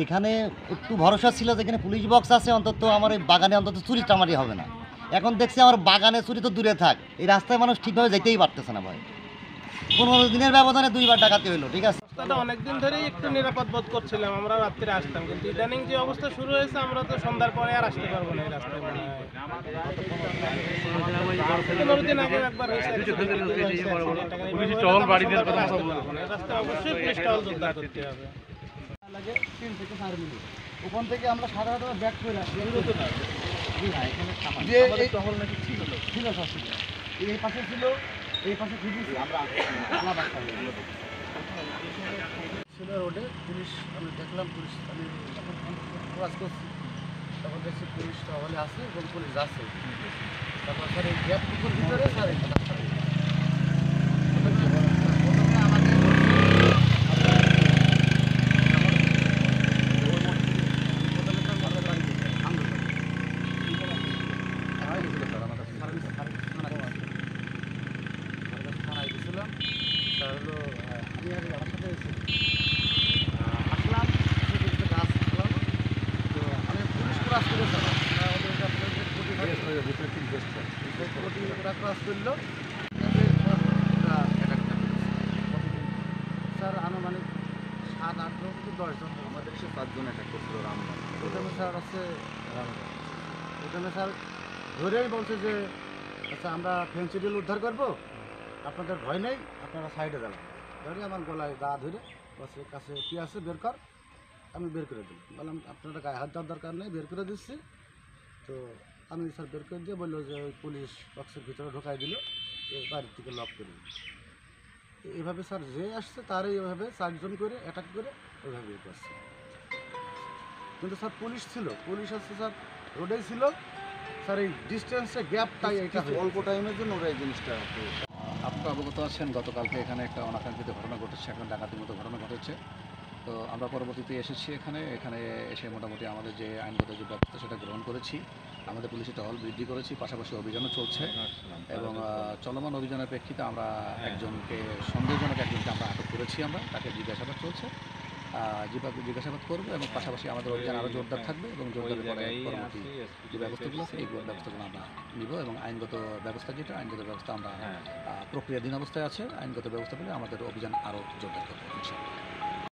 এখানে একটু ভরসা ছিল যে এখানে পুলিশ বক্স আছে, অন্তত আমার এই বাগানে অন্তত চুরি টামারি হবে না। এখন দেখছি আমার বাগানে চুরি তো দূরে থাক, এই রাস্তায় মানুষ ঠিকভাবে যেতেই পারতেছে না ভাই। 15 দিনের ব্যবধানে 2বার ডাকাতি হইলো, ঠিক আছে। রাস্তাটা অনেকদিন ধরেই একটু নিরাপদ বোধ করছিলাম, আমরা রাত্রে আসতাম, কিন্তু ইদানিং যে অবস্থা শুরু হয়েছে আমরা তো সন্ধ্যার পরে আর আসতে পারবো না এই রাস্তায়। মনে হয় 15 দিন আগে একবার হয়েছে, রাস্তায় অবশ্যই পুলিশ টহল জোরদার করতে হবে। লাগে 3 থেকে 4 মিনিট ওখান থেকে আমরা সাধারণত ব্যাক করে আসি। টহল নাকি ছিল এই পাশে ছিল, এই পাশে খুঁজেছি আমরা ছিল রোডে পুলিশ। আমি দেখলাম পুলিশ, আমি যখন ক্রস করছি তখন দেখছি পুলিশ টহলে আছে এবং পুলিশ যাচ্ছে। তারপর স্যার এই গ্যাপটুকুর ভিতরে স্যার এই কথা থানায় গেছিলাম। স্যার হলো আমি আর আমার সাথে আসলাম, গাছ আসলাম। তো আমি পুলিশ ক্রস করে স্যার ক্রস করলো। স্যার আনুমানিক 7-8 জন কি 10 জন, আমাদের 5 জন অ্যাটাক করছিল রামগঞ্জ। প্রথমে স্যার হচ্ছে প্রথমে স্যার ধরেই বলছে যে আচ্ছা আমরা ফেন্সিডিল উদ্ধার করবো, আপনাদের ভয় নেই, আপনারা সাইডে যাবেন। ধরে আমার গলায় গা ধরে বসের কাছে কী আছে বের কর, আমি বের করে দিই। বললাম আপনারা গায়ে হাত দেওয়ার দরকার নেই, বের করে দিচ্ছি। তো আমি স্যার বের করে দিয়ে বললো যে ওই পুলিশ বক্সের ভিতরে ঢোকাই দিল, বাড়ির থেকে লক করে দিল। এইভাবে স্যার যে আসছে তারই এইভাবে 4 জন করে অ্যাটাক করে ওইভাবে ইয়ে করছে। কিন্তু স্যার পুলিশ ছিল, পুলিশ আসছে স্যার রোডেই ছিল স্যার, এই ডিস্টেন্সে গ্যাপটাই এটা অল্প টাইমের জন্য ওরা এই জিনিসটা। আপনারা অবগত আছেন গতকালকে এখানে একটা অনাকাঙ্ক্ষিত ঘটনা ঘটেছে, একটা ডাকাতির মতো ঘটনা ঘটেছে। তো আমরা পরবর্তীতে এসেছি এখানে এসে মোটামুটি আমাদের যে আইনগত যে ব্যবস্থা সেটা গ্রহণ করেছি। আমাদের পুলিশের টহল বৃদ্ধি করেছি, পাশাপাশি অভিযানও চলছে এবং চলমান অভিযানের প্রেক্ষিতে আমরা সন্দেহজনক একজনকে আমরা আটক করেছি। আমরা তাকে জিজ্ঞাসাবাদ চলছে, জিজ্ঞাসাবাদ করবো এবং পাশাপাশি আমাদের অভিযান আরও জোরদার থাকবে এবং জোরদারের পরে পরবর্তী যে ব্যবস্থাগুলো আছে এই ব্যবস্থাগুলো আমরা নিব এবং আইনগত ব্যবস্থা আইনগত ব্যবস্থা আমরা প্রক্রিয়াধীন অবস্থায় আছে। আইনগত ব্যবস্থা পেলে আমাদের অভিযান আরও জোরদার করবো ইনশাআল্লাহ।